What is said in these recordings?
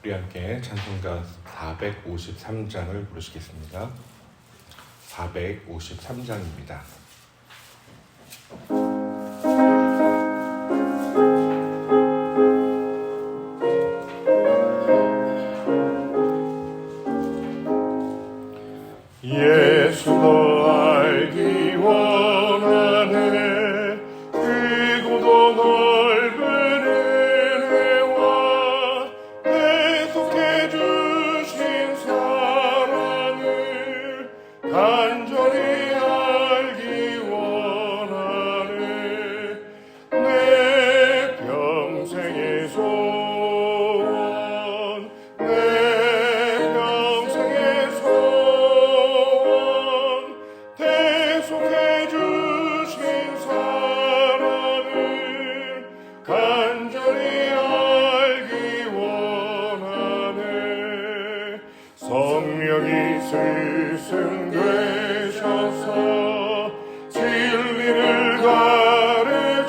우리 함께 찬송가 453장을 부르시겠습니다. 453장입니다. 예수 너 알기 원하네. 크고도 넓은 은혜와 계속해 주신 사랑을 간절히 알기 원하네. 내 평생의 소원, 내 평생의 소원, 계속해 주신 사랑을 간절히 알기 원하네. 성령이 스승되셔서 진리를 가르치시고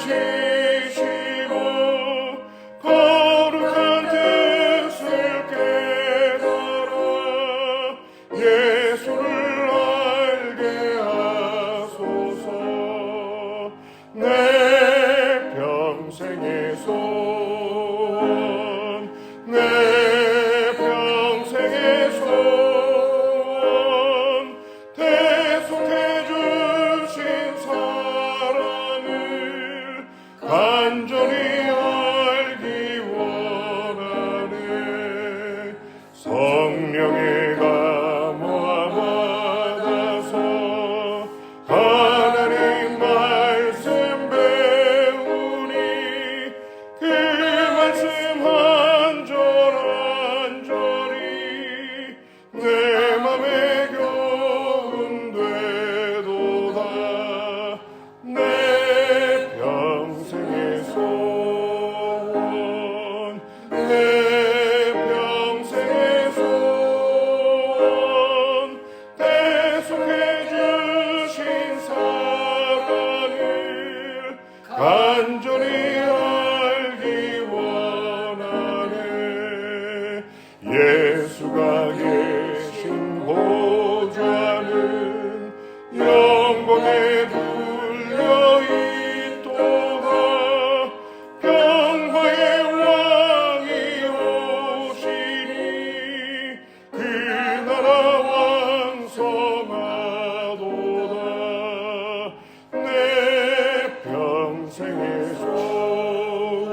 거룩한 뜻을 깨달아 예수를 알게 하소서. 내 평생의 소원, 내 평생의 소원, 계속해 주신 사랑을 간절히 알기 원하네. 성령의 감화 받아서 하나님 말씀 배우니 그 말씀 한 절 한 절이 내 맘에 교훈 되도다. 내 평생의 소원, 내 평생의 소원, 계속해 주신 사랑을 간절히 알기 원하네. 예수가 계신 보좌는 영광에 둘려 있도다. 평화의 왕이 오시니 그 나라 왕성하도다. 내 평생의 소원,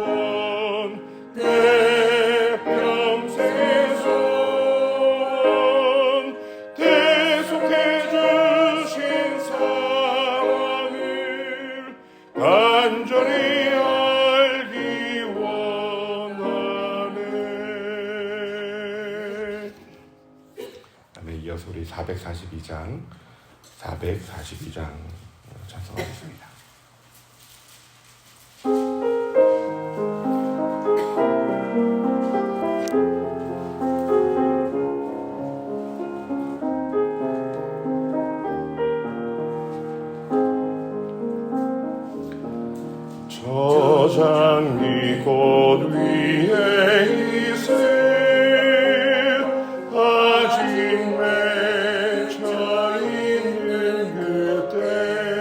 내 평생의 소원, 계속해 주신 사랑을 간절히 알기 원하네. 다음에 이어서 우리 442장 찬송하겠습니다. 저 장미 꽃 위에 있을 아직 맺혀 있는 그때에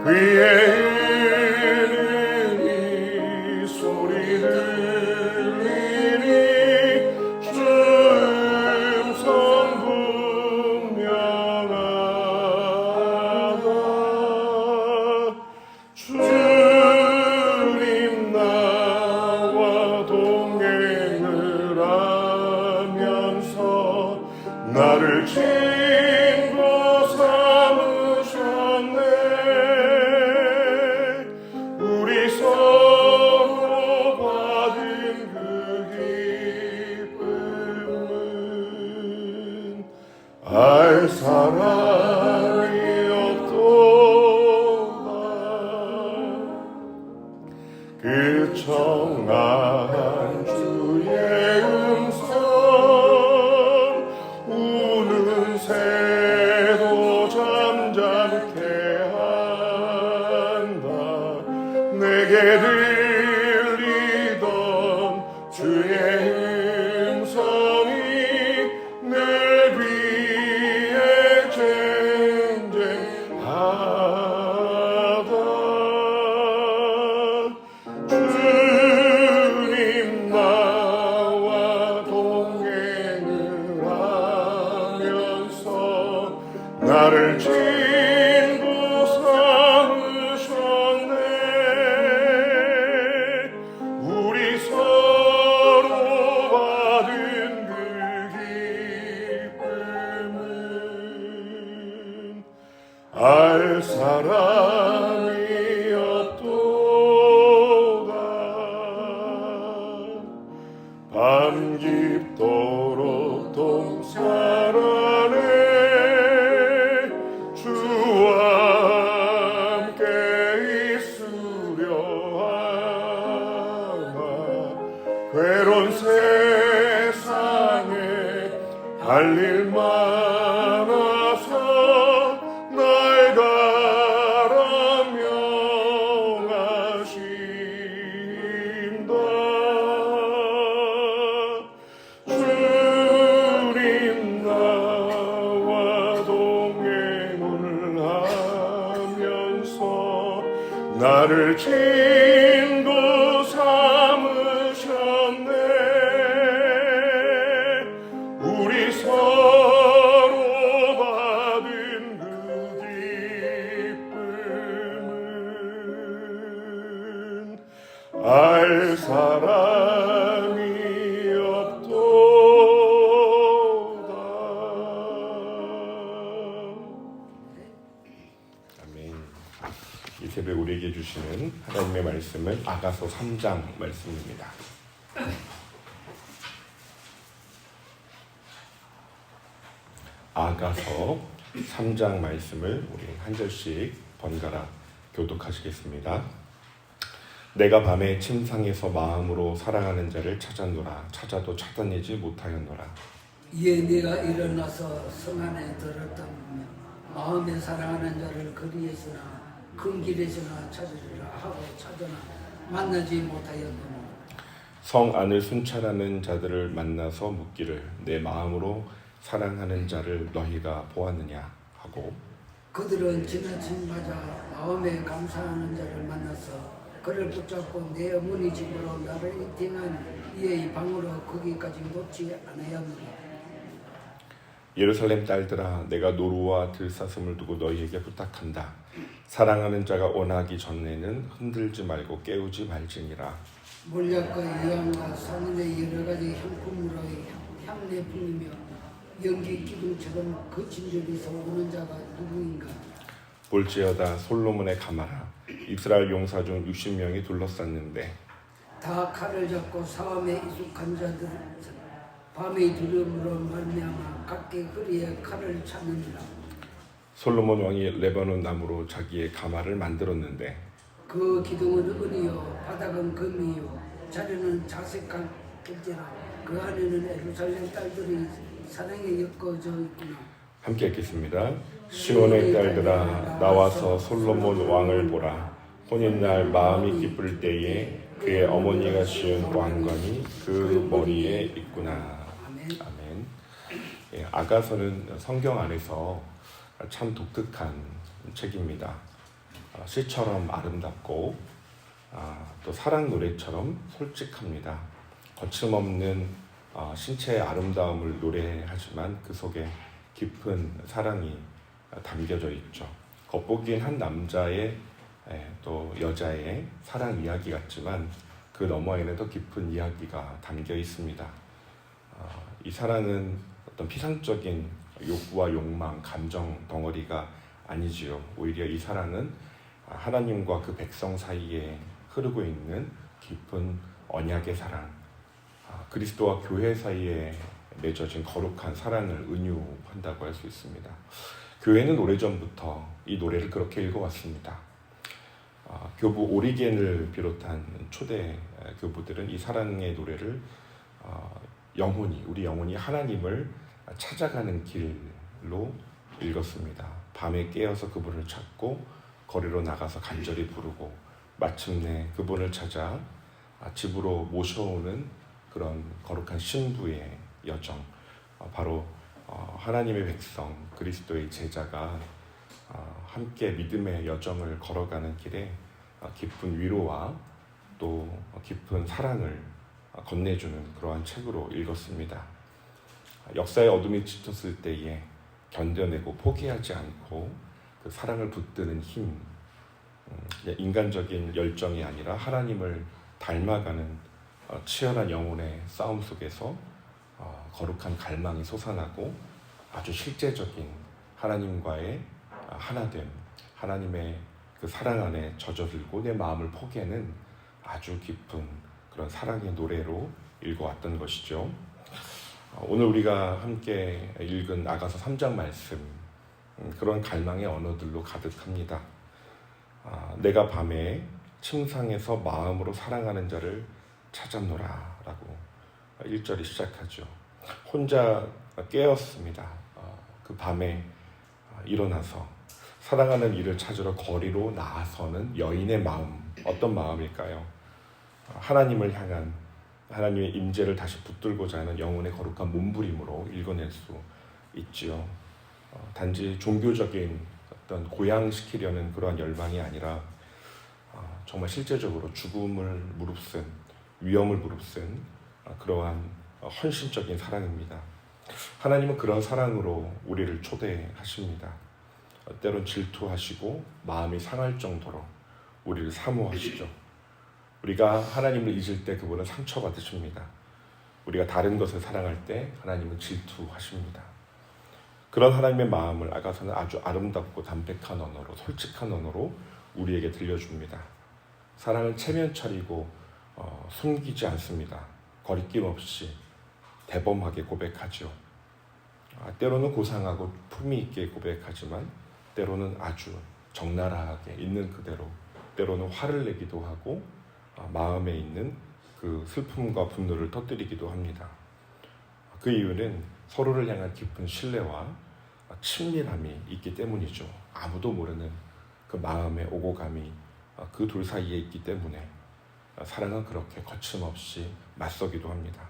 귀에 있는 이 소리 들리니 주음성 분명하다. 주님 나와 동행을 하면서 나를 친구 삼으셨네. 우리 서로 받은 그 기쁨은 알 사람이 없도다. 그 청아한 주의 음성 우는 새도 잠잠케 한다. 내게 들리던 주의 밤 깊도록 동살아내 주와 함께 있으려 하마 괴로운 세상에 할 일 많아서 날 가라 명하신다 주님 나와 동행을 하면서 나를 친구 삼으셨네 우리 서로 받은 그 기쁨은 알 사람이 없도다. 아멘. 이 새벽 우리에게 주시는 하나님의 말씀은 아가서 3장 말씀입니다. 아가서 3장 말씀을 우리 한 절씩 번갈아 교독하시겠습니다. 내가 밤에 침상에서 마음으로 사랑하는 자를 찾았노라. 찾아도 찾아내지 못하였노라. 이에 네가 일어나서 성 안에 들었다며 마음에 사랑하는 자를 거리에서나 큰 길에서나 찾으리라 하고 찾으나 만나지 못하였노라. 성 안을 순찰하는 자들을 만나서 묻기를 내 마음으로 사랑하는 자를 너희가 보았느냐 하고 그들은 지나친 맞아 마음에 감사하는 자를 만나서 그를 붙잡고 내 어머니 집으로 나를 입행한 이의 방으로 거기까지 놓지 않았노라. 예루살렘 딸들아 내가 노루와 들사슴을 두고 너희에게 부탁한다. 사랑하는 자가 원하기 전에는 흔들지 말고 깨우지 말지니라. 몰약과 이왕과 사는의 여러 가지 향품으로 향내 풍이며 연기 기둥처럼 거친 저리서 오는 자가 누구인가. 볼지어다 솔로몬의 가마라 이스라엘 용사 중 60명이 둘러쌌는데 다 칼을 잡고 싸움에 익숙한 자들 밤의 두려움으로 말미암아 각기 허리에 칼을 찾느니라. 솔로몬 왕이 레바논 나무로 자기의 가마를 만들었는데 그 기둥은 은이요 바닥은 금이요 자리는 자색한 결제라. 그 안에는 예루살렘 딸들이 사랑에 엮어져 있구나. 함께 읽겠습니다. 시온의 딸들아 나와서 솔로몬 왕을 보라. 혼인날 마음이 기쁠 때에 그의 어머니가 지은 왕관이 그 머리에 있구나. 아멘. 예, 아가서는 성경 안에서 참 독특한 책입니다. 시처럼 아름답고 또 사랑 노래처럼 솔직합니다. 거침없는 신체의 아름다움을 노래하지만 그 속에 깊은 사랑이 담겨져 있죠. 겉보기엔 한 남자의 또 여자의 사랑 이야기 같지만 그 너머에는 더 깊은 이야기가 담겨 있습니다. 이 사랑은 어떤 피상적인 욕구와 욕망, 감정 덩어리가 아니지요. 오히려 이 사랑은 하나님과 그 백성 사이에 흐르고 있는 깊은 언약의 사랑, 그리스도와 교회 사이에 맺어진 거룩한 사랑을 은유한다고 할 수 있습니다. 교회는 오래전부터 이 노래를 그렇게 읽어왔습니다. 교부 오리겐을 비롯한 초대 교부들은 이 사랑의 노래를 우리 영혼이 하나님을 찾아가는 길로 읽었습니다. 밤에 깨어서 그분을 찾고 거리로 나가서 간절히 부르고 마침내 그분을 찾아 집으로 모셔오는 그런 거룩한 신부의 여정, 바로 하나님의 백성 그리스도의 제자가 함께 믿음의 여정을 걸어가는 길에 깊은 위로와 또 깊은 사랑을 건네주는 그러한 책으로 읽었습니다. 역사의 어둠이 짙었을 때에 견뎌내고 포기하지 않고 그 사랑을 붙드는 힘, 인간적인 열정이 아니라 하나님을 닮아가는 치열한 영혼의 싸움 속에서 거룩한 갈망이 솟아나고 아주 실제적인 하나님과의 하나됨, 하나님의 그 사랑 안에 젖어들고 내 마음을 포개는 아주 깊은 그런 사랑의 노래로 읽어왔던 것이죠. 오늘 우리가 함께 읽은 아가서 3장 말씀, 그런 갈망의 언어들로 가득합니다. 내가 밤에 침상에서 마음으로 사랑하는 자를 찾았노라 라고 1절이 시작하죠. 혼자 깨었습니다. 그 밤에 일어나서 사랑하는 이를 찾으러 거리로 나아서는 여인의 마음, 어떤 마음일까요? 하나님을 향한 하나님의 임재를 다시 붙들고자 하는 영혼의 거룩한 몸부림으로 읽어낼 수 있지요. 단지 종교적인 어떤 고양시키려는 그러한 열망이 아니라 정말 실제적으로 죽음을 무릅쓴, 위험을 무릅쓴 그러한 헌신적인 사랑입니다. 하나님은 그런 사랑으로 우리를 초대하십니다. 때론 질투하시고 마음이 상할 정도로 우리를 사모하시죠. 우리가 하나님을 잊을 때 그분은 상처받으십니다. 우리가 다른 것을 사랑할 때 하나님은 질투하십니다. 그런 하나님의 마음을 아가서는 아주 아름답고 담백한 언어로, 솔직한 언어로 우리에게 들려줍니다. 사랑은 체면 차리고 숨기지 않습니다. 거리낌 없이 대범하게 고백하죠. 때로는 고상하고 품위 있게 고백하지만 때로는 아주 적나라하게 있는 그대로, 때로는 화를 내기도 하고 마음에 있는 그 슬픔과 분노를 터뜨리기도 합니다. 그 이유는 서로를 향한 깊은 신뢰와 친밀함이 있기 때문이죠. 아무도 모르는 그 마음의 오고 감이 그 둘 사이에 있기 때문에 사랑은 그렇게 거침없이 맞서기도 합니다.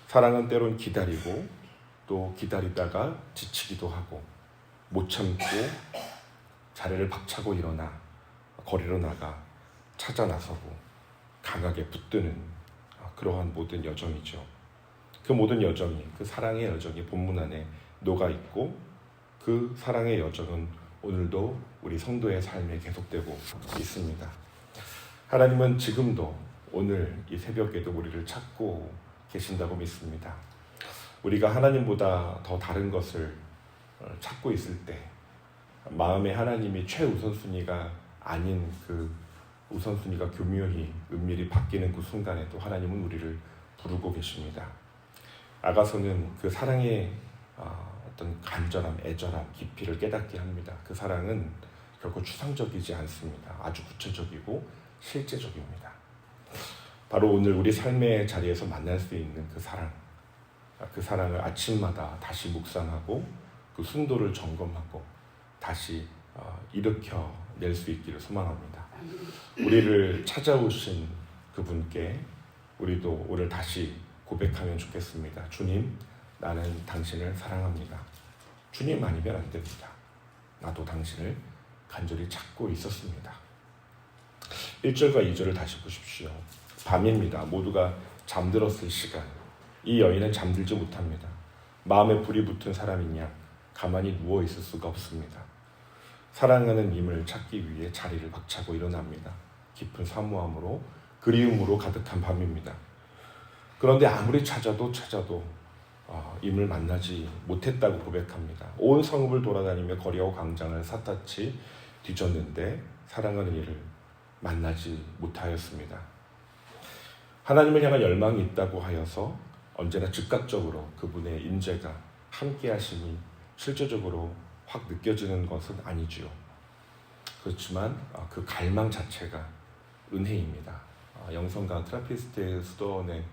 사랑은 때론 기다리고 또 기다리다가 지치기도 하고 못 참고 자리를 박차고 일어나 거리로 나가 찾아 나서고 강하게 붙드는 그러한 모든 여정이죠. 그 모든 여정이, 그 사랑의 여정이 본문 안에 녹아있고 그 사랑의 여정은 오늘도 우리 성도의 삶에 계속되고 있습니다. 하나님은 지금도 오늘 이 새벽에도 우리를 찾고 계신다고 믿습니다. 우리가 하나님보다 더 다른 것을 찾고 있을 때 마음에 하나님이 최우선순위가 아닌 그 우선순위가 교묘히 은밀히 바뀌는 그 순간에도 하나님은 우리를 부르고 계십니다. 아가서는 그 사랑의 어떤 간절함, 애절함, 깊이를 깨닫게 합니다. 그 사랑은 결코 추상적이지 않습니다. 아주 구체적이고 실제적입니다. 바로 오늘 우리 삶의 자리에서 만날 수 있는 그 사랑, 그 사랑을 아침마다 다시 묵상하고 그 순도를 점검하고 다시 일으켜낼 수 있기를 소망합니다. 우리를 찾아오신 그분께 우리도 오늘 다시 고백하면 좋겠습니다. 주님, 나는 당신을 사랑합니다. 주님 아니면 안 됩니다. 나도 당신을 간절히 찾고 있었습니다. 1절과 2절을 다시 보십시오. 밤입니다. 모두가 잠들었을 시간. 이 여인은 잠들지 못합니다. 마음에 불이 붙은 사람이냐 가만히 누워 있을 수가 없습니다. 사랑하는 님을 찾기 위해 자리를 박차고 일어납니다. 깊은 사모함으로 그리움으로 가득한 밤입니다. 그런데 아무리 찾아도 임을 만나지 못했다고 고백합니다. 온 성읍을 돌아다니며 거리와 광장을 샅샅이 뒤졌는데 사랑하는 이를 만나지 못하였습니다. 하나님을 향한 열망이 있다고 하여서 언제나 즉각적으로 그분의 임재가 함께하심이 실제적으로 확 느껴지는 것은 아니지요. 그렇지만 그 갈망 자체가 은혜입니다. 영성가 트라피스트 수도원의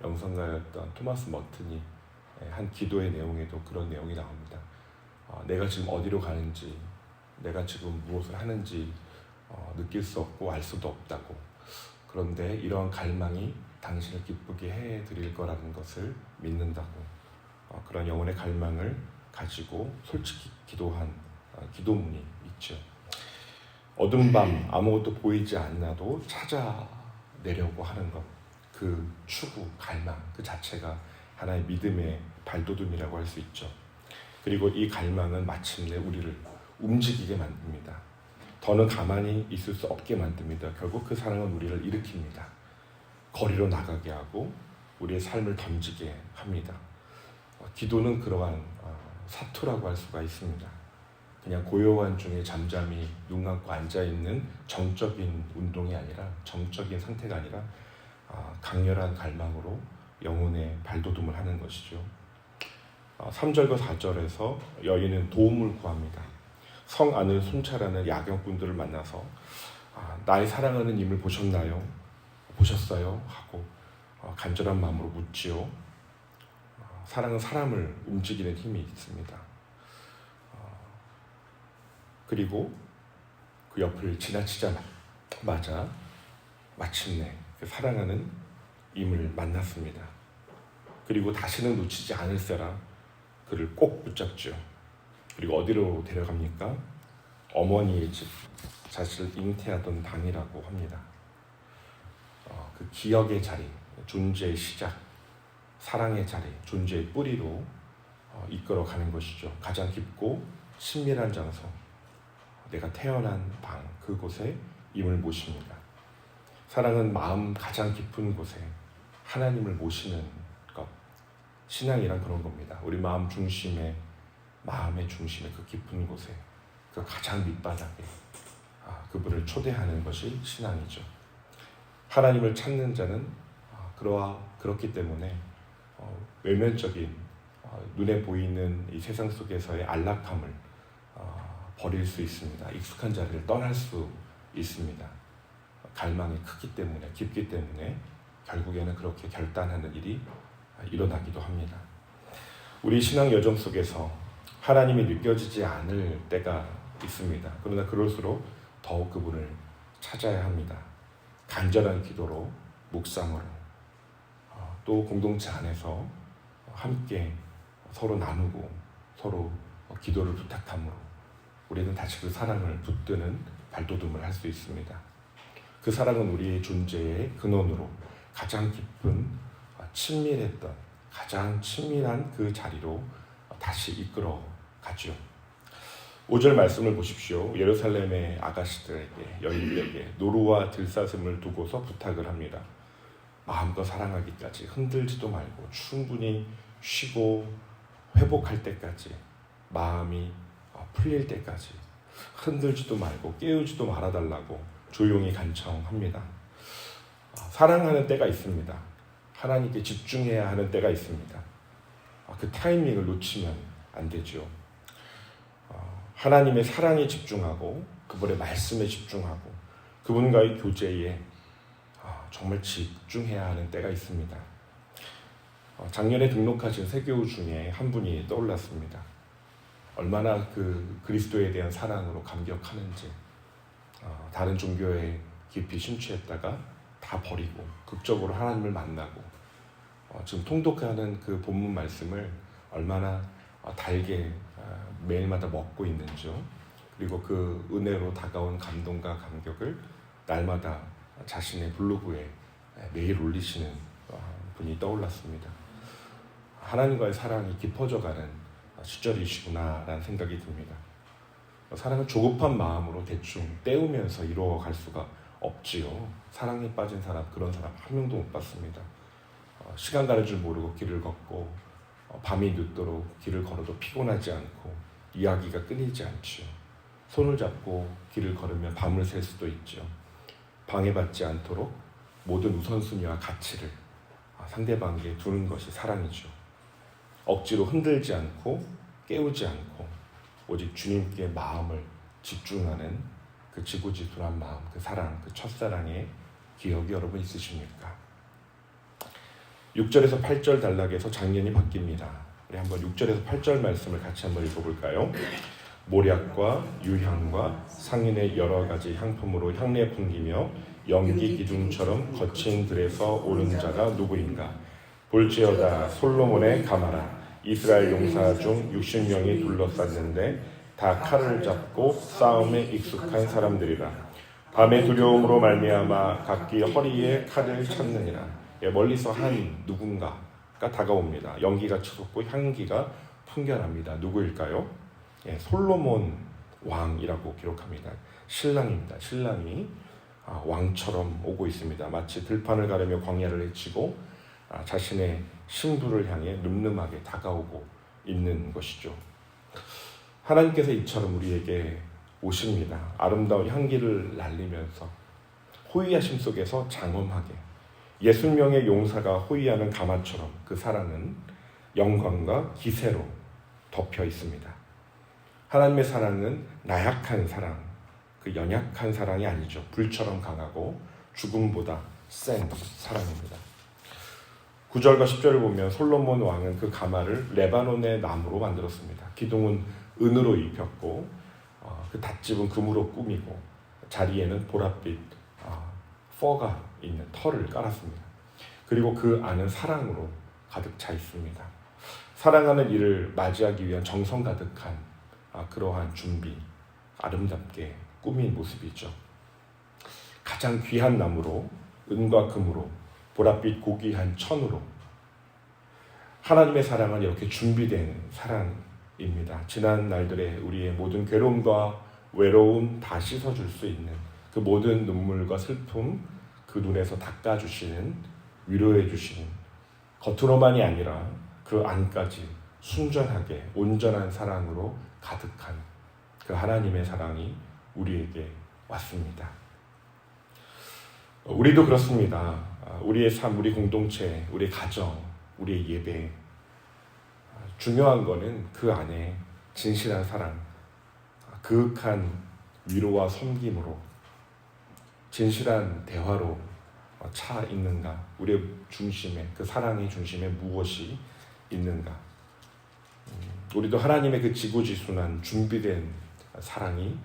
영성가였던 토마스 머튼이 한 기도의 내용에도 그런 내용이 나옵니다. 내가 지금 어디로 가는지, 내가 지금 무엇을 하는지 느낄 수 없고 알 수도 없다고. 그런데 이러한 갈망이 당신을 기쁘게 해드릴 거라는 것을 믿는다고. 그런 영혼의 갈망을 가지고 솔직히 기도한 기도문이 있죠. 어두운 밤 아무것도 보이지 않나도 찾아내려고 하는 것, 그 추구, 갈망 그 자체가 하나의 믿음의 발돋움이라고 할 수 있죠. 그리고 이 갈망은 마침내 우리를 움직이게 만듭니다. 더는 가만히 있을 수 없게 만듭니다. 결국 그 사랑은 우리를 일으킵니다. 거리로 나가게 하고 우리의 삶을 던지게 합니다. 기도는 그러한 사투라고 할 수가 있습니다. 그냥 고요한 중에 잠잠히 눈 감고 앉아있는 정적인 운동이 아니라, 정적인 상태가 아니라 강렬한 갈망으로 영혼의 발돋움을 하는 것이죠. 3절과 4절에서 여인은 도움을 구합니다. 성 안을 순찰하는 야경꾼들을 만나서 나의 사랑하는 임을 보셨나요? 보셨어요? 하고 간절한 마음으로 묻지요. 사랑은 사람을 움직이는 힘이 있습니다. 그리고 그 옆을 지나치자마자 마침내 그 사랑하는 임을 만났습니다. 그리고 다시는 놓치지 않을세라 그를 꼭 붙잡죠. 그리고 어디로 데려갑니까? 어머니의 집, 자신을 잉태하던 방이라고 합니다. 그 기억의 자리, 존재의 시작, 사랑의 자리, 존재의 뿌리로 이끌어가는 것이죠. 가장 깊고 친밀한 장소, 내가 태어난 방, 그곳에 임을 모십니다. 사랑은 마음 가장 깊은 곳에 하나님을 모시는 것, 신앙이란 그런 겁니다. 우리 마음의 중심에 그 깊은 곳에, 그 가장 밑바닥에 그분을 초대하는 것이 신앙이죠. 하나님을 찾는 자는 그렇기 때문에 외면적인 눈에 보이는 이 세상 속에서의 안락함을 버릴 수 있습니다. 익숙한 자리를 떠날 수 있습니다. 갈망이 크기 때문에, 깊기 때문에 결국에는 그렇게 결단하는 일이 일어나기도 합니다. 우리 신앙 여정 속에서 하나님이 느껴지지 않을 때가 있습니다. 그러나 그럴수록 더욱 그분을 찾아야 합니다. 간절한 기도로, 묵상으로, 또 공동체 안에서 함께 서로 나누고 서로 기도를 부탁함으로 우리는 다시 그 사랑을 붙드는 발돋움을 할 수 있습니다. 그 사랑은 우리의 존재의 근원으로 가장 깊은 친밀했던 가장 친밀한 그 자리로 다시 이끌어 가죠. 5절 말씀을 보십시오. 예루살렘의 아가씨들에게, 여인들에게 노루와 들사슴을 두고서 부탁을 합니다. 마음껏 사랑하기까지 흔들지도 말고 충분히 쉬고 회복할 때까지, 마음이 풀릴 때까지 흔들지도 말고 깨우지도 말아달라고 조용히 간청합니다. 사랑하는 때가 있습니다. 하나님께 집중해야 하는 때가 있습니다. 그 타이밍을 놓치면 안 되죠. 하나님의 사랑에 집중하고 그분의 말씀에 집중하고 그분과의 교제에 정말 집중해야 하는 때가 있습니다. 작년에 등록하신 세교우 중에 한 분이 떠올랐습니다. 얼마나 그 그리스도에 대한 사랑으로 감격하는지, 다른 종교에 깊이 심취했다가 다 버리고 극적으로 하나님을 만나고 지금 통독하는 그 본문 말씀을 얼마나 달게 매일마다 먹고 있는지요. 그리고 그 은혜로 다가온 감동과 감격을 날마다 자신의 블로그에 매일 올리시는 분이 떠올랐습니다. 하나님과의 사랑이 깊어져가는 시절이시구나라는 생각이 듭니다. 사랑을 조급한 마음으로 대충 때우면서 이루어갈 수가 없지요. 사랑에 빠진 사람, 그런 사람 한 명도 못 봤습니다. 시간 가는 줄 모르고 길을 걷고 밤이 늦도록 길을 걸어도 피곤하지 않고 이야기가 끊이지 않지요. 손을 잡고 길을 걸으면 밤을 샐 수도 있죠. 방해받지 않도록 모든 우선순위와 가치를 상대방에게 두는 것이 사랑이죠. 억지로 흔들지 않고 깨우지 않고 오직 주님께 마음을 집중하는 그 지고지순한 마음, 그 사랑, 그 첫사랑의 기억이 여러분 있으십니까? 6절에서 8절 단락에서 장면이 바뀝니다. 우리 한번 6절에서 8절 말씀을 같이 한번 읽어볼까요? 모략과 유향과 상인의 여러 가지 향품으로 향내 풍기며 연기 기둥처럼 거친 들에서 오는 자가 누구인가? 볼지어다 솔로몬의 가마라. 이스라엘 용사 중 60명이 둘러쌌는데 다 칼을 잡고 싸움에 익숙한 사람들이라. 밤의 두려움으로 말미암아 각기 허리에 칼을 찾느니라. 멀리서 한 누군가가 다가옵니다. 연기가 치솟고 향기가 풍겨납니다. 누구일까요? 솔로몬 왕이라고 기록합니다. 신랑입니다. 신랑이 왕처럼 오고 있습니다. 마치 들판을 가르며 광야를 헤치고 자신의 신부를 향해 늠름하게 다가오고 있는 것이죠. 하나님께서 이처럼 우리에게 오십니다. 아름다운 향기를 날리면서 호의하심 속에서 장엄하게 60명의 용사가 호위하는 가마처럼 그 사랑은 영광과 기세로 덮여 있습니다. 하나님의 사랑은 나약한 사랑, 그 연약한 사랑이 아니죠. 불처럼 강하고 죽음보다 센 사랑입니다. 9절과 10절을 보면 솔로몬 왕은 그 가마를 레바논의 나무로 만들었습니다. 기둥은 은으로 입혔고 그 닷집은 금으로 꾸미고 자리에는 보랏빛 퍼가 있는 털을 깔았습니다. 그리고 그 안은 사랑으로 가득 차 있습니다. 사랑하는 이를 맞이하기 위한 정성 가득한 그러한 준비, 아름답게 꾸민 모습이죠. 가장 귀한 나무로, 은과 금으로, 보랏빛 고귀한 천으로 하나님의 사랑은 이렇게 준비된 사랑입니다. 지난 날들의 우리의 모든 괴로움과 외로움 다 씻어줄 수 있는 그 모든 눈물과 슬픔 그 눈에서 닦아주시는, 위로해주시는, 겉으로만이 아니라 그 안까지 순전하게 온전한 사랑으로 가득한 그 하나님의 사랑이 우리에게 왔습니다. 우리도 그렇습니다. 우리의 삶, 우리 공동체, 우리 가정, 우리의 예배, 중요한 거는 그 안에 진실한 사랑, 그윽한 위로와 섬김으로, 진실한 대화로 차 있는가, 우리의 중심에, 그 사랑의 중심에 무엇이 있는가. 우리도 하나님의 그 지고지순한 준비된 사랑이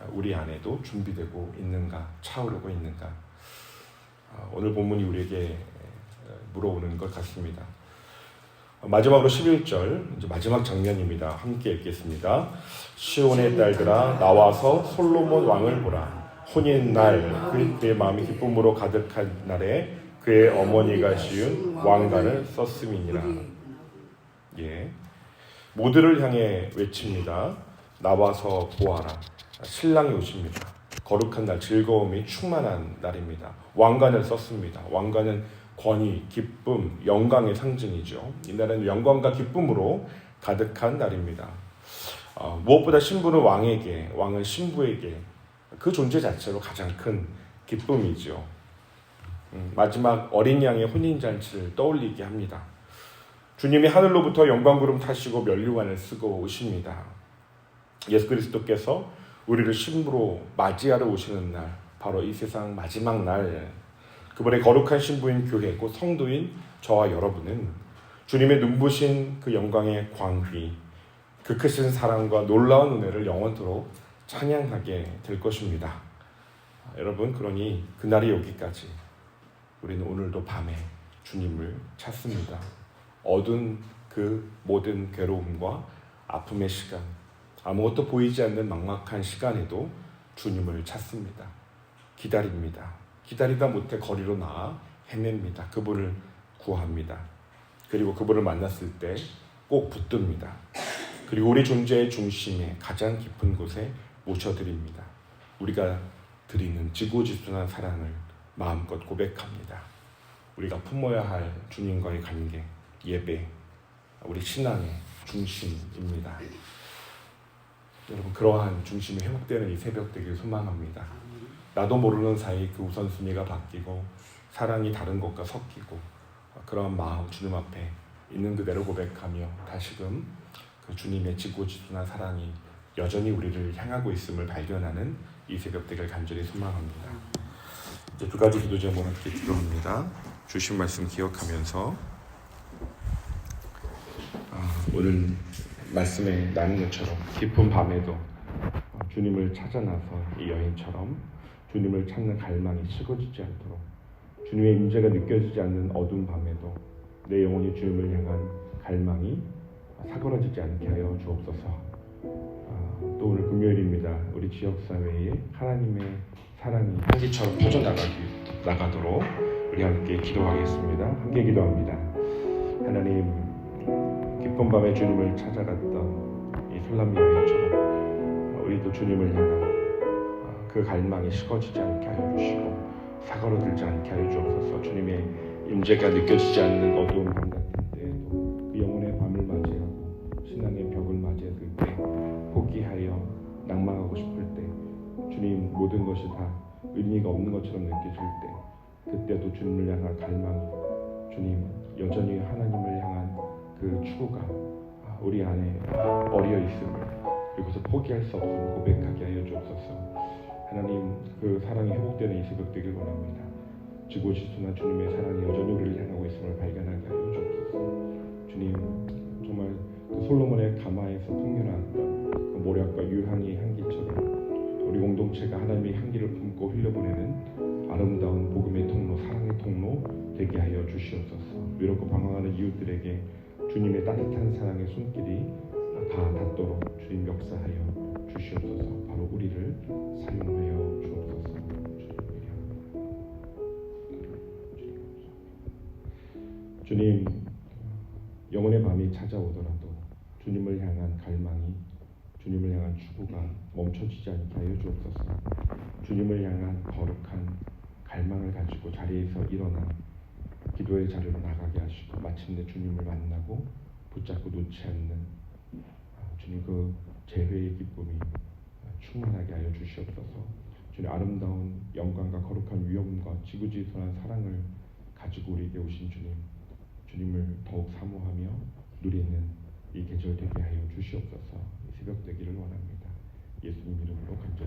우리 안에도 준비되고 있는가, 차오르고 있는가. 오늘 본문이 우리에게 물어오는 것 같습니다. 마지막으로 11절, 이제 마지막 장면입니다. 함께 읽겠습니다. 시온의 딸들아 나와서 솔로몬 왕을 보라. 혼인 날 그의 마음이 기쁨으로 가득한 날에 그의 어머니가 씌운 왕관을 썼음이니라. 예, 모두를 향해 외칩니다. 나와서 보아라. 신랑이 오십니다. 거룩한 날, 즐거움이 충만한 날입니다. 왕관을 썼습니다. 왕관은 권위, 기쁨, 영광의 상징이죠. 이날은 영광과 기쁨으로 가득한 날입니다. 무엇보다 신부는 왕에게, 왕은 신부에게 그 존재 자체로 가장 큰 기쁨이죠. 마지막 어린 양의 혼인잔치를 떠올리게 합니다. 주님이 하늘로부터 영광구름 타시고 면류관을 쓰고 오십니다. 예수 그리스도께서 우리를 신부로 맞이하러 오시는 날, 바로 이 세상 마지막 날, 그분의 거룩한 신부인 교회, 곧 성도인 저와 여러분은 주님의 눈부신 그 영광의 광휘, 그 크신 사랑과 놀라운 은혜를 영원토록 찬양하게 될 것입니다. 여러분, 그러니 그날이 오기까지 우리는 오늘도 밤에 주님을 찾습니다. 어두운 그 모든 괴로움과 아픔의 시간, 아무것도 보이지 않는 막막한 시간에도 주님을 찾습니다. 기다립니다. 기다리다 못해 거리로 나아 헤맵니다. 그분을 구합니다. 그리고 그분을 만났을 때 꼭 붙듭니다. 그리고 우리 존재의 중심에 가장 깊은 곳에 모셔드립니다. 우리가 드리는 지고지순한 사랑을 마음껏 고백합니다. 우리가 품어야 할 주님과의 관계, 예배, 우리 신앙의 중심입니다. 여러분, 그러한 중심이 회복되는 이 새벽 되길 소망합니다. 나도 모르는 사이 그 우선순위가 바뀌고 사랑이 다른 것과 섞이고 그런 마음 주님 앞에 있는 그대로 고백하며 다시금 그 주님의 지고지순한 사랑이 여전히 우리를 향하고 있음을 발견하는 이 새벽 되길 간절히 소망합니다. 이제 두 가지 기도 제목 함께 기도합니다. 주신 말씀 기억하면서 오늘 말씀에 나눈 것처럼 깊은 밤에도 주님을 찾아 나서 이 여인처럼 주님을 찾는 갈망이 식어지지 않도록, 주님의 임재가 느껴지지 않는 어두운 밤에도 내 영혼이 주님을 향한 갈망이 사그러지지 않게 하여 주옵소서. 또 오늘 금요일입니다. 우리 지역사회에 하나님의 사랑이 한기처럼 퍼져나가도록 우리 함께 기도하겠습니다. 함께 기도합니다. 하나님, 깊은 밤에 주님을 찾아갔던 이 설람 여인처럼 우리도 주님을 향한 그 갈망이 식어지지 않게 하여 주시고 사그러들지 않게 하여 주옵소서. 주님의 임재가 느껴지지 않는 어두운 밤 같은 때에도 그 영혼의 밤을 맞이하고 신앙의 벽을 맞이했을 때, 포기하여 낭망하고 싶을 때, 주님 모든 것이 다 의미가 없는 것처럼 느껴질 때 그때도 주님을 향한 갈망, 주님 여전히 하나님을 향한 그 추구가 우리 안에 어려 있음을, 그것을 포기할 수 없음을 고백하게 하여 주옵소서. 하나님, 그 사랑이 회복되는 이 새벽 되길 원합니다. 지고지순한 주님의 사랑이 여전히 우리를 향하고 있음을 발견하게 하여 주옵소서. 주님, 정말 그 솔로몬의 가마에서 풍겨나왔던 그 모략과 유향의 향기처럼 우리 공동체가 하나님의 향기를 품고 흘려보내는 아름다운 복음의 통로, 사랑의 통로 되게 하여 주시옵소서. 외롭고 방황하는 이웃들에게 주님의 따뜻한 사랑의 손길이 다 닿도록 주님 역사하여 주시옵소서. 바로 우리를 사용하여 주옵소서. 주님, 영혼의 밤이 찾아오더라도 주님을 향한 갈망이, 주님을 향한 추구가 멈춰지지 않게 하여 주옵소서. 주님을 향한 거룩한 갈망을 가지고 자리에서 일어나 기도의 자리로 나가게 하시고 마침내 주님을 만나고 붙잡고 놓지 않는 주님 그 재회의 기쁨이 충만하게 하여 주시옵소서. 주님, 아름다운 영광과 거룩한 위엄과 지구지선한 사랑을 가지고 우리에게 오신 주님, 주님을 더욱 사모하며 누리는 이 계절 되게 하여 주시옵소서. 이 새벽 되기를 원합니다. 예수님 이름으로 간절히